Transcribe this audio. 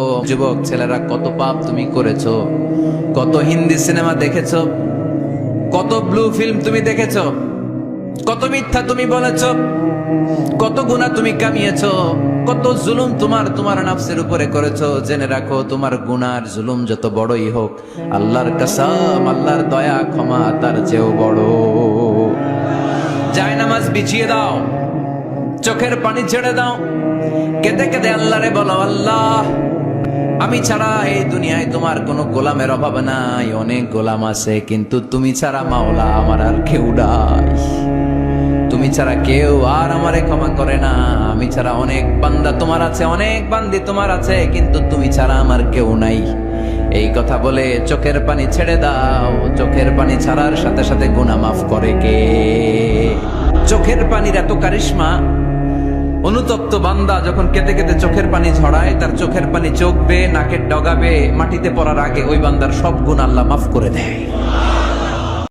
ও যুবক ছেলেরা, কত পাপ তুমি করেছো, কত হিন্দি সিনেমা দেখেছো, কত ব্লু ফিল্ম তুমি দেখেছো, কত মিথ্যা তুমি বলেছো, কত গুনাহ তুমি কামিয়েছো, কত জুলুম তোমার নাফসের উপরে করেছো। জেনে রাখো, তোমার গুনার জুলুম যত বড়ই হোক, আল্লাহর কসম, আল্লাহর দয়া ক্ষমা তার চেয়েও বড়। জায়নামাজ বিছিয়ে দাও, চোখের পানি ছেড়ে দাও, কেঁদে কেঁদে আল্লাহরে বলো, আল্লাহ আমি ছাড়া এই দুনিয়ায় তোমার কোনো গোলামের অভাব নাই, অনেক গোলাম আছে, কিন্তু তুমি ছাড়া মাওলা আমার আর কেউ নাই। তুমি ছাড়া কেউ আর আমারে ক্ষমা করে না। আমি ছাড়া অনেক বান্দা তোমার আছে, অনেক বান্দি তোমার আছে, কিন্তু তুমি ছাড়া আমার কেউ নাই। এই কথা বলে চোখের পানি ছেড়ে দাও। চোখের পানি ছাড়ার সাথে সাথে গুনাহ মাফ করে কে? চোখের পানির এত কারিশমা, অনুতপ্ত বান্দা যখন কেঁদে কেঁদে চোখের পানি ঝরায়, তার চোখের পানি চোখ বেয়ে নাকের ডগাবে মাটিতে পড়ার আগে ওই বান্দার সব গুনাহ আল্লাহ মাফ করে দেয়।